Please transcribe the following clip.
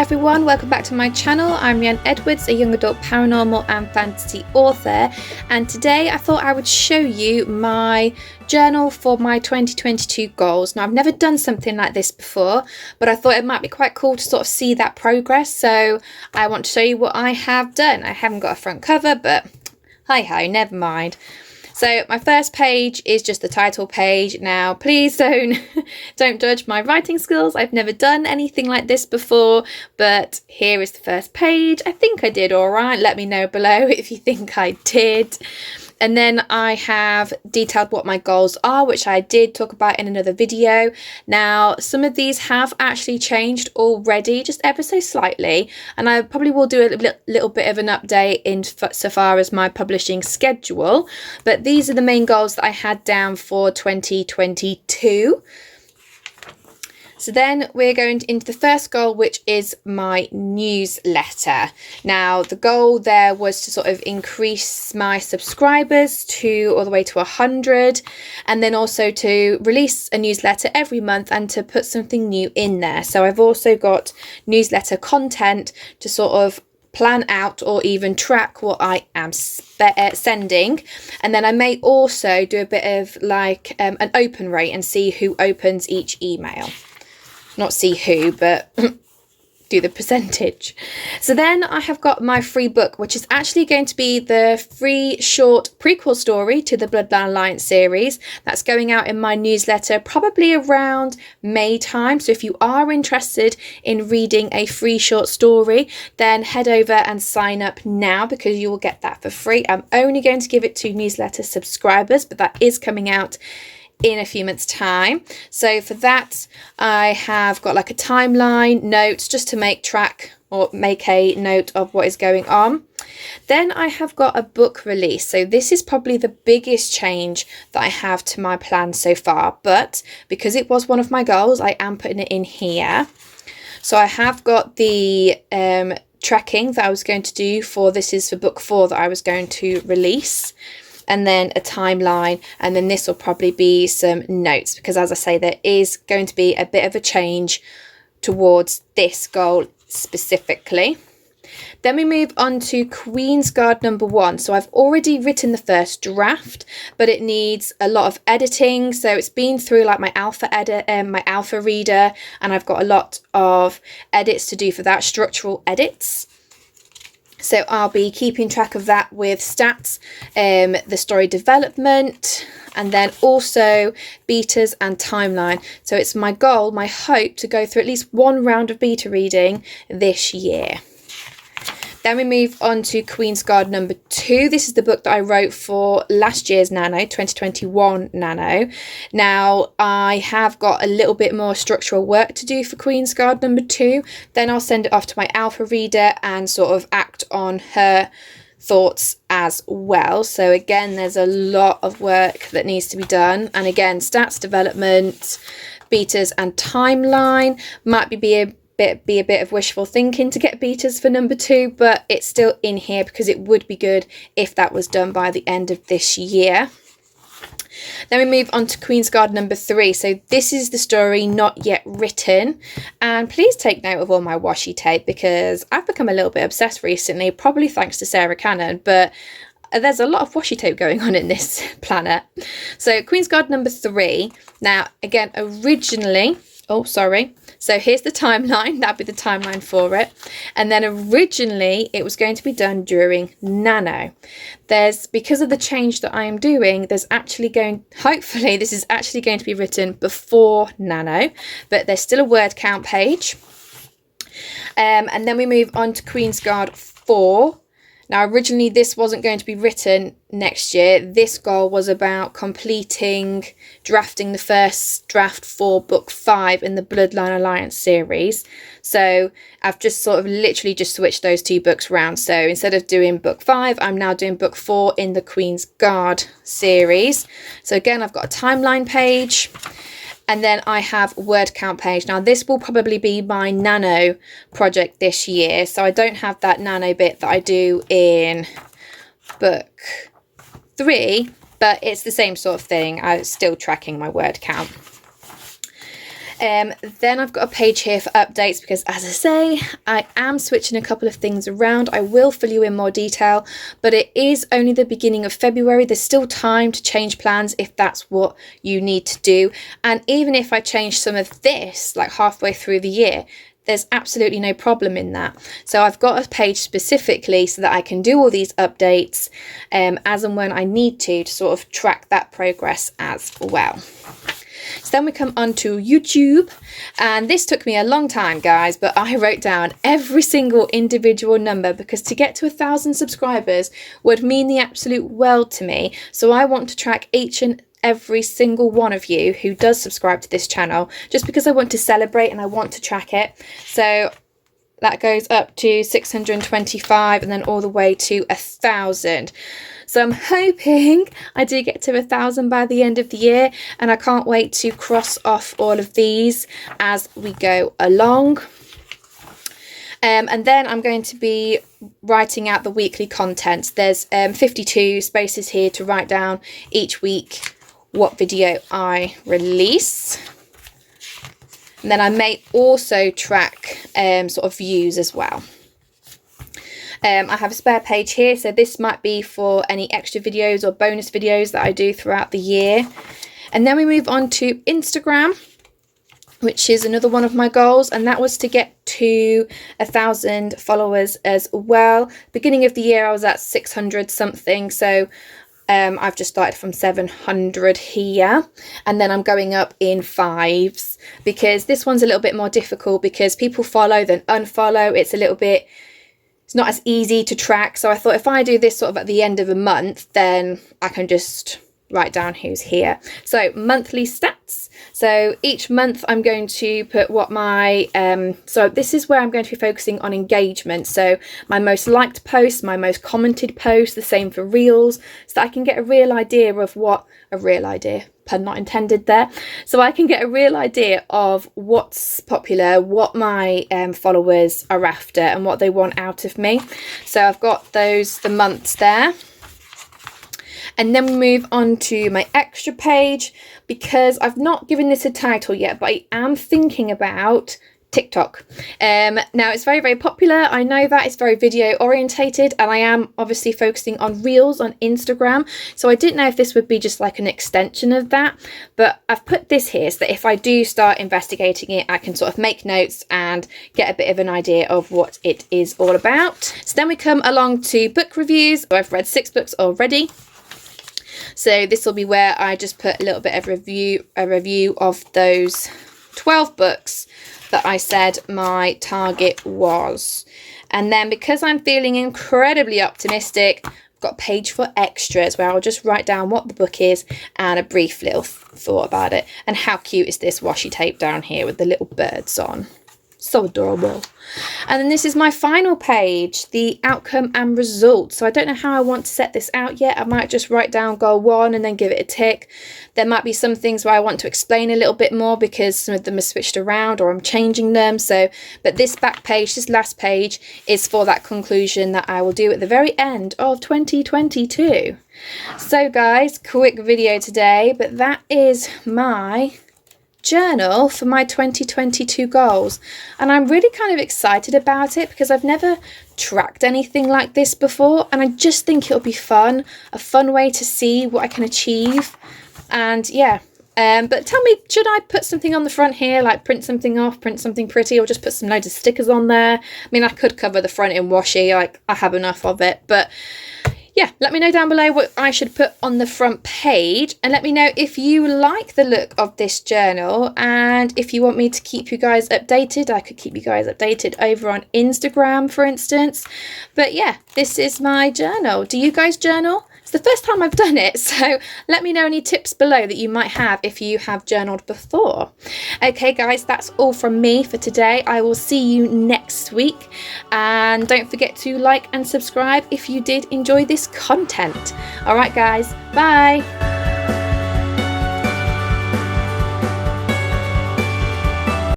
everyone, welcome back to my channel. I'm Rhiannon Edwards, a young adult paranormal and fantasy author, and today I thought I would show you my journal for my 2022 goals. Now, I've never done something like this before, but I thought it might be quite cool to sort of see that progress, so I want to show you what I have done. I haven't got a front cover, but hi, never mind. So my first page is just the title page. Now, please don't judge my writing skills. I've never done anything like this before, but here is the first page. I think I did all right. Let me know below if you think I did. And then I have detailed what my goals are, which I did talk about in another video. Now, some of these have actually changed already, just ever so slightly. And I probably will do a little bit of an update in so far as my publishing schedule. But these are the main goals that I had down for 2022. So then we're going into the first goal, which is my newsletter. Now, the goal there was to sort of increase my subscribers to all the way to 100, and then also to release a newsletter every month and to put something new in there. So I've also got newsletter content to sort of plan out or even track what I am sending. And then I may also do a bit of like an open rate and see who opens each email. Not see who, but do the percentage. So then I have got my free book, which is actually going to be the free short prequel story to the Bloodline Alliance series. That's going out in my newsletter probably around May time. So if you are interested in reading a free short story, then head over and sign up now because you will get that for free. I'm only going to give it to newsletter subscribers, but that is coming out in a few months' time. So for that, I have got like a timeline, notes, just to make a note of what is going on. Then I have got a book release. So this is probably the biggest change that I have to my plan so far, but because it was one of my goals, I am putting it in here. So I have got the tracking that I was going to do for, this is for book 4 that I was going to release, and then a timeline, and then this will probably be some notes, because as I say, there is going to be a bit of a change towards this goal specifically. Then we move on to Queen's Guard number 1. So I've already written the first draft, but it needs a lot of editing. So it's been through like my alpha reader, and I've got a lot of edits to do for that, structural edits. So I'll be keeping track of that with stats, the story development, and then also betas and timeline. So it's my goal, my hope, to go through at least one round of beta reading this year. Then we move on to Queen's Guard number 2. This is the book that I wrote for last year's Nano, 2021 Nano. Now, I have got a little bit more structural work to do for Queen's Guard number 2. Then I'll send it off to my alpha reader and sort of act on her thoughts as well. So again, there's a lot of work that needs to be done. And again, stats development, betas and timeline might be a bit of wishful thinking to get betas for number 2, but it's still in here because it would be good if that was done by the end of this year. Then we move on to Queen's Guard number 3. So this is the story not yet written, and please take note of all my washi tape because I've become a little bit obsessed recently, probably thanks to Sarah Cannon, but there's a lot of washi tape going on in this planner. So Queen's Guard number 3. Now again, originally, so here's the timeline. That'd be the timeline for it. And then originally it was going to be done during Nano. Because of the change that I am doing, hopefully this is actually going to be written before Nano, but there's still a word count page. And then we move on to Queen's Guard 4. Now, originally this wasn't going to be written next year. This goal was about drafting the first draft for book 5 in the Bloodline Alliance series. So I've just sort of literally just switched those 2 books around. So instead of doing book 5, I'm now doing book 4 in the Queen's Guard series. So again, I've got a timeline page. And then I have a word count page. Now this will probably be my Nano project this year. So I don't have that Nano bit that I do in book 3, but it's the same sort of thing. I'm still tracking my word count. Then I've got a page here for updates because, as I say, I am switching a couple of things around. I will fill you in more detail, but it is only the beginning of February. There's still time to change plans if that's what you need to do. And even if I change some of this like halfway through the year, there's absolutely no problem in that. So I've got a page specifically so that I can do all these updates as and when I need to sort of track that progress as well. So then we come on to YouTube, and this took me a long time, guys, but I wrote down every single individual number because to get to 1,000 subscribers would mean the absolute world to me. So I want to track each and every single one of you who does subscribe to this channel, just because I want to celebrate and I want to track it. So that goes up to 625 and then all the way to 1,000. So I'm hoping I do get to 1,000 by the end of the year, and I can't wait to cross off all of these as we go along. And then I'm going to be writing out the weekly content. There's 52 spaces here to write down each week what video I release. And then I may also track sort of views as well. I have a spare page here, so this might be for any extra videos or bonus videos that I do throughout the year. And then we move on to Instagram, which is another one of my goals, and that was to get to 1,000 followers as well. Beginning of the year I was at 600 something, so I've just started from 700 here, and then I'm going up in 5s because this one's a little bit more difficult because people follow then unfollow. It's not as easy to track, so I thought if I do this sort of at the end of a month, then I can just write down who's here. So monthly stats. So each month I'm going to put what my so this is where I'm going to be focusing on engagement. So my most liked posts, my most commented posts, the same for reels, so that I can get a real idea of what pun not intended there. So I can get a real idea of what's popular, what my followers are after and what they want out of me. So I've got the months there. And then we move on to my extra page because I've not given this a title yet, but I am thinking about TikTok. Now it's very, very popular. I know that it's very video orientated, and I am obviously focusing on reels on Instagram. So I didn't know if this would be just like an extension of that, but I've put this here so that if I do start investigating it, I can sort of make notes and get a bit of an idea of what it is all about. So then we come along to book reviews. I've read 6 books already. So this will be where I just put a little bit of a review of those 12 books that I said my target was. And then because I'm feeling incredibly optimistic, I've got a page for extras where I'll just write down what the book is and a brief little thought about it. And how cute is this washi tape down here with the little birds on? So adorable. And then this is my final page, the outcome and results. So I don't know how I want to set this out yet. I might just write down goal 1 and then give it a tick. There might be some things where I want to explain a little bit more because some of them are switched around or I'm changing them. So, but this back page, this last page, is for that conclusion that I will do at the very end of 2022. So guys, quick video today, but that is my journal for my 2022 goals, and I'm really kind of excited about it because I've never tracked anything like this before, and I just think it'll be fun, a fun way to see what I can achieve. And yeah, but tell me, should I put something on the front here, like print something off, print something pretty, or just put some loads of stickers on there? I mean, I could cover the front in washi, like I have enough of it, but yeah, let me know down below what I should put on the front page, and let me know if you like the look of this journal, and if you want me to keep you guys updated. I could keep you guys updated over on Instagram, for instance. But yeah, this is my journal. Do you guys journal? It's the first time I've done it, so let me know any tips below that you might have if you have journaled before. Okay guys, that's all from me for today. I will see you next week, and don't forget to like and subscribe if you did enjoy this content. All right guys, bye.